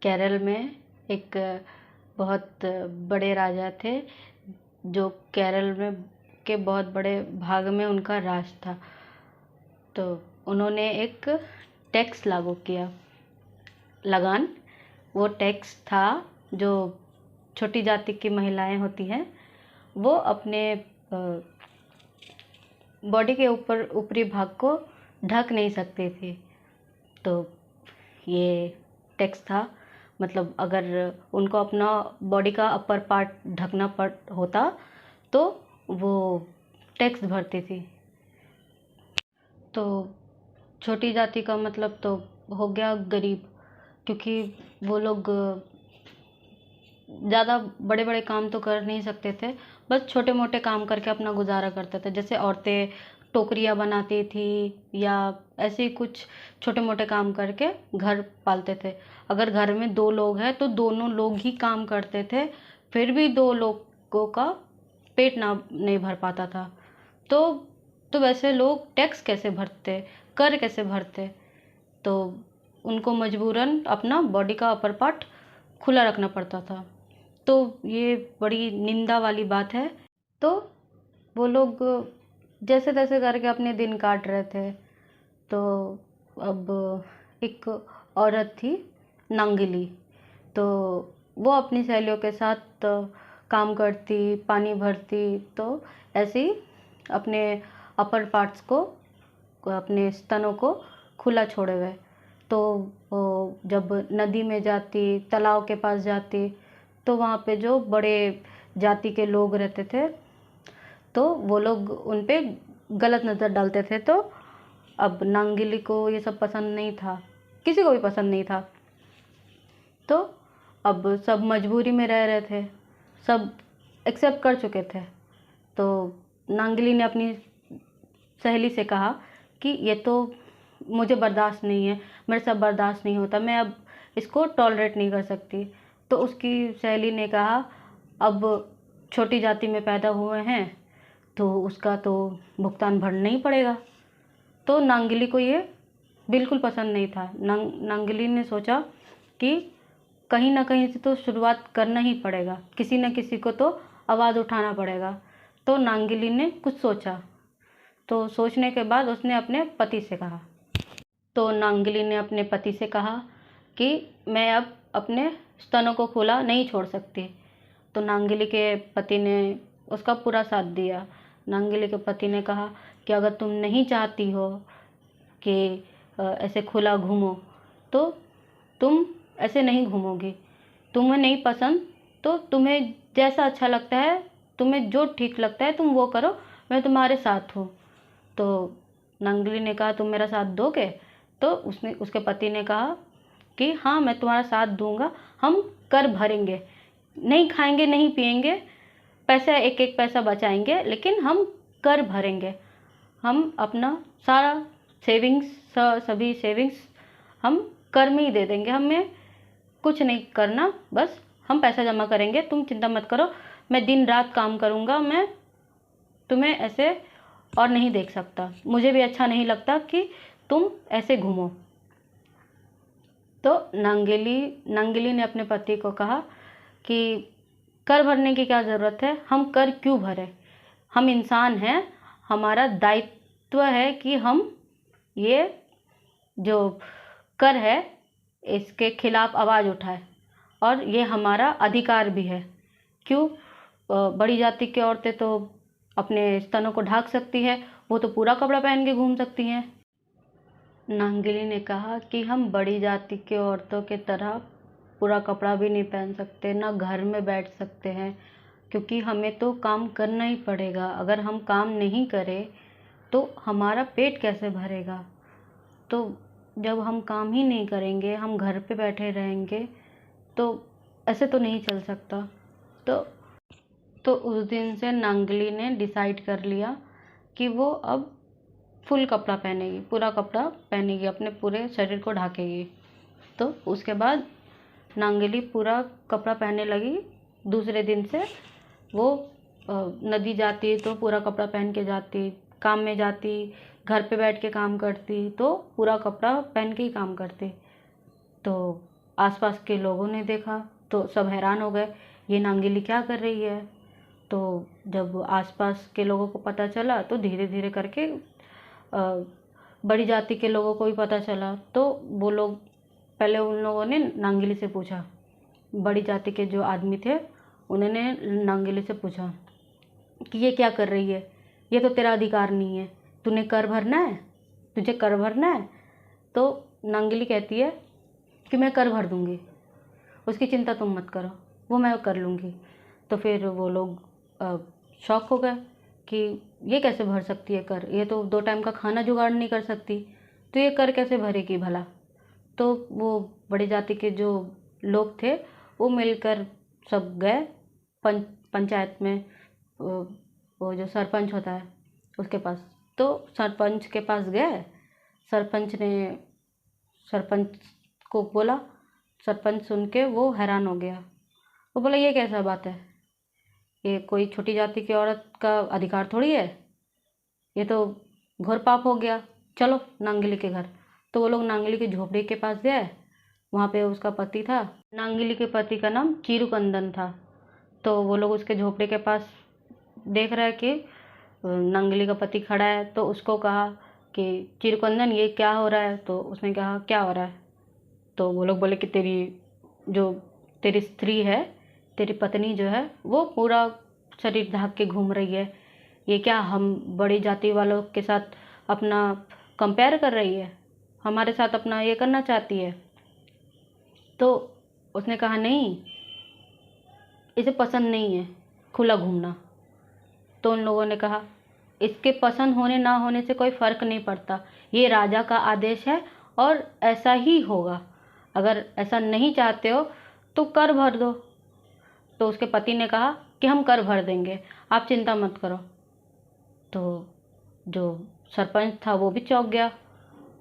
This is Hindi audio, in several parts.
केरल में एक बहुत बड़े राजा थे, जो केरल में के बहुत बड़े भाग में उनका राज था। तो उन्होंने एक टैक्स लागू किया, लगान। वो टैक्स था जो छोटी जाति की महिलाएं होती हैं, वो अपने बॉडी के ऊपरी भाग को ढक नहीं सकती थी। तो ये टैक्स था, मतलब अगर उनको अपना बॉडी का अपर पार्ट ढकना पड़ होता तो वो टैक्स भरती थी। तो छोटी जाति का मतलब तो हो गया गरीब, क्योंकि वो लोग ज़्यादा बड़े बड़े काम तो कर नहीं सकते थे, बस छोटे मोटे काम करके अपना गुजारा करते थे। जैसे औरतें टोकरियाँ बनाती थी या ऐसे ही कुछ छोटे मोटे काम करके घर पालते थे। अगर घर में 2 लोग हैं तो दोनों लोग ही काम करते थे, फिर भी 2 लोगों का पेट नहीं भर पाता था। तो वैसे लोग टैक्स कैसे भरते, कर कैसे भरते? तो उनको मजबूरन अपना बॉडी का अपर पार्ट खुला रखना पड़ता था। तो ये बड़ी निंदा वाली बात है। तो वो लोग जैसे तैसे करके अपने दिन काट रहे थे। तो अब एक औरत थी, नांगिली। तो वो अपनी सहेलियों के साथ काम करती, पानी भरती, तो ऐसे ही अपने अपर पार्ट्स को, अपने स्तनों को खुला छोड़े हुए। तो जब नदी में जाती, तालाब के पास जाती, तो वहाँ पे जो बड़े जाति के लोग रहते थे, तो वो लोग उन पे गलत नज़र डालते थे। तो अब नांगिली को ये सब पसंद नहीं था, किसी को भी पसंद नहीं था। तो अब सब मजबूरी में रह रहे थे, सब एक्सेप्ट कर चुके थे। तो नांगिली ने अपनी सहेली से कहा कि ये तो मुझे बर्दाश्त नहीं है, मेरे से बर्दाश्त नहीं होता, मैं अब इसको टॉलरेट नहीं कर सकती। तो उसकी सहेली ने कहा, अब छोटी जाति में पैदा हुए हैं तो उसका तो भुगतान भरना ही पड़ेगा। तो नांगिली को ये बिल्कुल पसंद नहीं था। नांगिली ने सोचा कि कहीं ना कहीं से तो शुरुआत करना ही पड़ेगा, किसी न किसी को तो आवाज़ उठाना पड़ेगा। तो नांगिली ने कुछ सोचा, तो सोचने के बाद उसने अपने पति से कहा। तो नांगिली ने अपने पति से कहा कि मैं अब अपने स्तनों को खुला नहीं छोड़ सकती। तो नांगिली के पति ने उसका पूरा साथ दिया। नांगिली के पति ने कहा कि अगर तुम नहीं चाहती हो कि ऐसे खुला घूमो, तो तुम ऐसे नहीं घूमोगी। तुम्हें नहीं पसंद तो तुम्हें जैसा अच्छा लगता है, तुम्हें जो ठीक लगता है तुम वो करो, मैं तुम्हारे साथ हूँ। तो नांगिली ने कहा, तुम मेरा साथ दोगे? तो उसके पति ने कहा कि हाँ, मैं तुम्हारा साथ दूंगा, हम कर भरेंगे, नहीं खाएंगे नहीं पिएंगे, पैसा एक एक पैसा बचाएंगे, लेकिन हम कर भरेंगे। हम अपना सारा सेविंग्स, सभी सेविंग्स हम कर में ही दे देंगे, हमें कुछ नहीं करना, बस हम पैसा जमा करेंगे, तुम चिंता मत करो, मैं दिन रात काम करूँगा, मैं तुम्हें ऐसे और नहीं देख सकता, मुझे भी अच्छा नहीं लगता कि तुम ऐसे घूमो। तो नांगिली ने अपने पति को कहा कि कर भरने की क्या ज़रूरत है, हम कर क्यों भरें, हम इंसान हैं, हमारा दायित्व है कि हम ये जो कर है इसके खिलाफ आवाज़ उठाए, और ये हमारा अधिकार भी है। क्यों? बड़ी जाति की औरतें तो अपने स्तनों को ढक सकती है, वो तो पूरा कपड़ा पहन के घूम सकती हैं। नांगिली ने कहा कि हम बड़ी जाति की औरतों की तरह पूरा कपड़ा भी नहीं पहन सकते, ना घर में बैठ सकते हैं, क्योंकि हमें तो काम करना ही पड़ेगा। अगर हम काम नहीं करें तो हमारा पेट कैसे भरेगा? तो जब हम काम ही नहीं करेंगे, हम घर पे बैठे रहेंगे, तो ऐसे तो नहीं चल सकता। तो उस दिन से नांगिली ने डिसाइड कर लिया कि वो अब फुल कपड़ा पहनेगी, पूरा कपड़ा पहनेगी, अपने पूरे शरीर को ढकेगी। तो उसके बाद नांगिली पूरा कपड़ा पहनने लगी। दूसरे दिन से वो नदी जाती तो पूरा कपड़ा पहन के जाती, काम में जाती, घर पे बैठ के काम करती तो पूरा कपड़ा पहन के ही काम करती। तो आसपास के लोगों ने देखा तो सब हैरान हो गए, ये नांगिली क्या कर रही है। तो जब आसपास के लोगों को पता चला तो धीरे धीरे करके बड़ी जाति के लोगों को भी पता चला। तो वो लोग, पहले उन लोगों ने नांगिली से पूछा, बड़ी जाति के जो आदमी थे उन्होंने नांगिली से पूछा कि ये क्या कर रही है, ये तो तेरा अधिकार नहीं है, तूने कर भरना है, तुझे कर भरना है। तो नांगिली कहती है कि मैं कर भर दूँगी, उसकी चिंता तुम मत करो, वो मैं कर लूँगी। तो फिर वो लोग शॉक हो गए कि ये कैसे भर सकती है कर, ये तो 2 टाइम का खाना जुगाड़ नहीं कर सकती, तो ये कर कैसे भरेगी भला। तो वो बड़ी जाति के जो लोग थे वो मिलकर सब गए पंचायत में, वो जो सरपंच होता है उसके पास। तो सरपंच के पास गए, सरपंच ने सरपंच को बोला, सरपंच सुन के वो हैरान हो गया। वो बोला ये कैसा बात है, ये कोई छोटी जाति की औरत का अधिकार थोड़ी है, ये तो घोर पाप हो गया, चलो नांगिली के घर। तो वो लोग नांगिली की झोपड़ी के पास गए, वहाँ पे उसका पति था। नांगिली के पति का नाम चीरूकंदन था। तो वो लोग उसके झोपड़ी के पास देख रहे हैं कि नांगिली का पति खड़ा है। तो उसको कहा कि चीरूकंदन ये क्या हो रहा है। तो उसने कहा क्या हो रहा है। तो वो लोग बोले कि तेरी स्त्री है, तेरी पत्नी जो है वो पूरा शरीर ढक के घूम रही है, ये क्या हम बड़ी जाति वालों के साथ अपना कंपेयर कर रही है, हमारे साथ अपना ये करना चाहती है। तो उसने कहा नहीं, इसे पसंद नहीं है खुला घूमना। तो उन लोगों ने कहा इसके पसंद होने ना होने से कोई फ़र्क नहीं पड़ता, ये राजा का आदेश है और ऐसा ही होगा, अगर ऐसा नहीं चाहते हो तो कर भर दो। तो उसके पति ने कहा कि हम कर भर देंगे, आप चिंता मत करो। तो जो सरपंच था वो भी चौंक गया,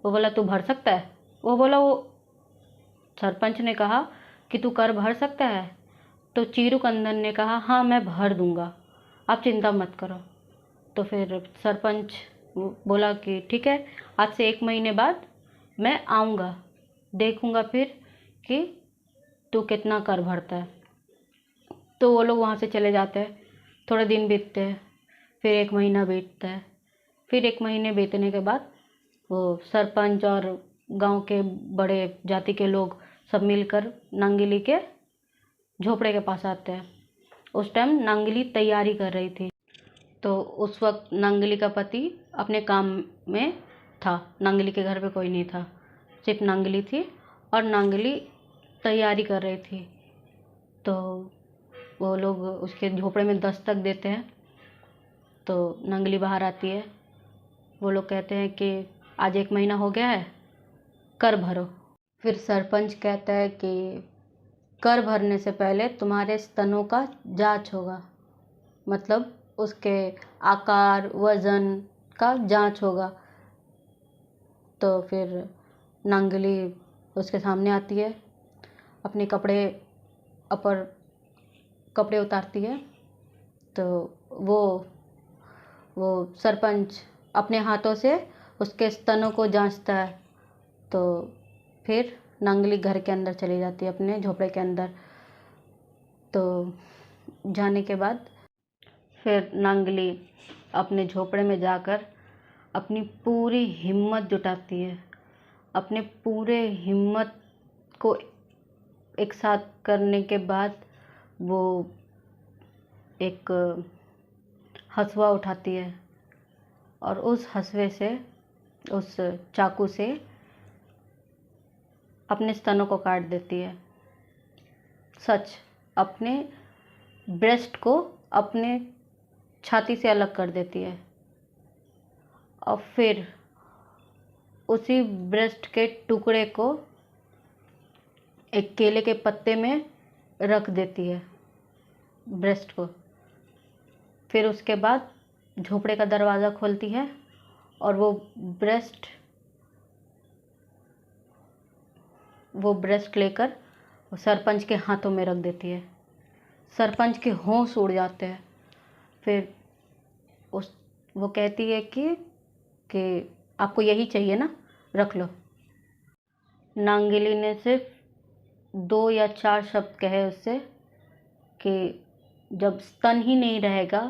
वो बोला तू भर सकता है। वो सरपंच ने कहा कि तू कर भर सकता है। तो चीरूकंदन ने कहा हाँ मैं भर दूंगा, आप चिंता मत करो। तो फिर सरपंच बोला कि ठीक है, आज से 1 महीने बाद मैं आऊँगा, देखूँगा फिर कि तू कितना कर भरता है। तो वो लोग वहाँ से चले जाते हैं, थोड़े दिन बीतते हैं, फिर 1 महीना बीतता है। फिर 1 महीने बीतने के बाद वो सरपंच और गांव के बड़े जाति के लोग सब मिलकर नांगिली के झोपड़े के पास आते हैं। उस टाइम नांगिली तैयारी कर रही थी। तो उस वक्त नांगिली का पति अपने काम में था, नांगिली के घर पे कोई नहीं था, सिर्फ नांगिली थी और नांगिली तैयारी कर रही थी। तो वो लोग उसके झोपड़े में दस्तक देते हैं। तो नांगिली बाहर आती है, वो लोग कहते हैं कि आज 1 महीना हो गया है, कर भरो। फिर सरपंच कहता है कि कर भरने से पहले तुम्हारे स्तनों का जांच होगा, मतलब उसके आकार वज़न का जांच होगा। तो फिर नांगिली उसके सामने आती है, अपने कपड़े उतारती है। तो वो सरपंच अपने हाथों से उसके स्तनों को जांचता है। तो फिर नांगिली घर के अंदर चली जाती है, अपने झोपड़े के अंदर। तो जाने के बाद फिर नांगिली अपने झोपड़े में जाकर अपनी पूरी हिम्मत जुटाती है। अपने पूरे हिम्मत को एक साथ करने के बाद वो एक हसुआ उठाती है और उस हसुए से, उस चाकू से अपने स्तनों को काट देती है। सच, अपने ब्रेस्ट को अपने छाती से अलग कर देती है और फिर उसी ब्रेस्ट के टुकड़े को एक केले के पत्ते में रख देती है, ब्रेस्ट को। फिर उसके बाद झोपड़े का दरवाज़ा खोलती है और वो ब्रेस्ट लेकर सरपंच के हाथों में रख देती है। सरपंच के होश उड़ जाते हैं। फिर वो कहती है कि आपको यही चाहिए ना, रख लो। नांगिली ने सिर्फ 2 या 4 शब्द कहे उससे कि जब स्तन ही नहीं रहेगा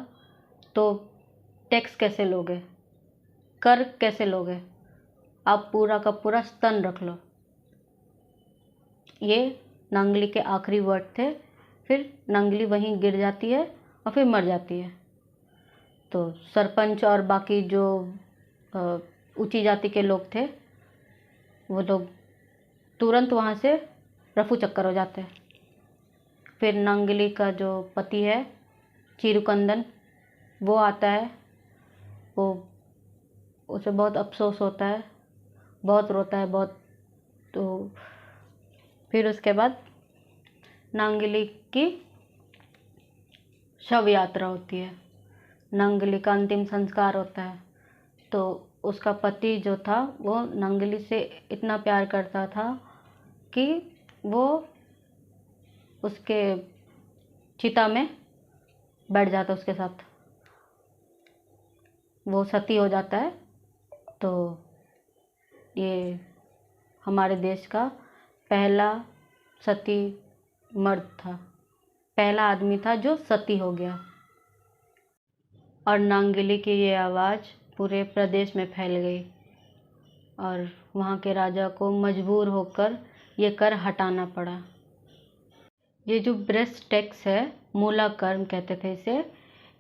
तो टैक्स कैसे लोगे, कर कैसे लोगे, आप पूरा का पूरा स्तन रख लो। ये नांगली के आखिरी वर्ड थे। फिर नांगली वहीं गिर जाती है और फिर मर जाती है। तो सरपंच और बाकी जो ऊंची जाति के लोग थे वो लोग तुरंत वहाँ से रफू चक्कर हो जाते हैं। फिर नांगली का जो पति है चिरुकंदन, वो आता है। वो उसे बहुत अफसोस होता है, बहुत रोता है बहुत। तो फिर उसके बाद नांगली की शव यात्रा होती है, नांगली का अंतिम संस्कार होता है। तो उसका पति जो था वो नांगली से इतना प्यार करता था कि वो उसके चिता में बैठ जाता, उसके साथ वो सती हो जाता है। तो ये हमारे देश का पहला सती मर्द था, पहला आदमी था जो सती हो गया। और नांगली की ये आवाज़ पूरे प्रदेश में फैल गई और वहाँ के राजा को मजबूर होकर ये कर हटाना पड़ा। ये जो ब्रेस्ट टैक्स है, मूलाकर्म कहते थे इसे,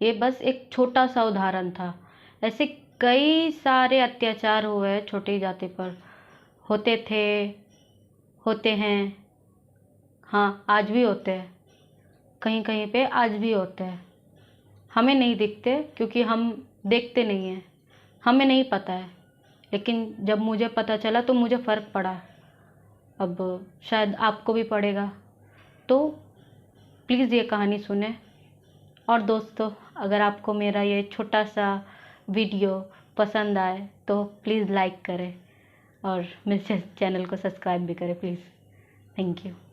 ये बस एक छोटा सा उदाहरण था। ऐसे कई सारे अत्याचार हुए छोटी जाति पर, होते थे, होते हैं, हाँ आज भी होते हैं, कहीं कहीं पे आज भी होते हैं। हमें नहीं दिखते क्योंकि हम देखते नहीं हैं, हमें नहीं पता है। लेकिन जब मुझे पता चला तो मुझे फ़र्क पड़ा, अब शायद आपको भी पड़ेगा। तो प्लीज़ ये कहानी सुने। और दोस्तों, अगर आपको मेरा ये छोटा सा वीडियो पसंद आए तो प्लीज़ लाइक करें और मेरे चैनल को सब्सक्राइब भी करें प्लीज़। Thank you.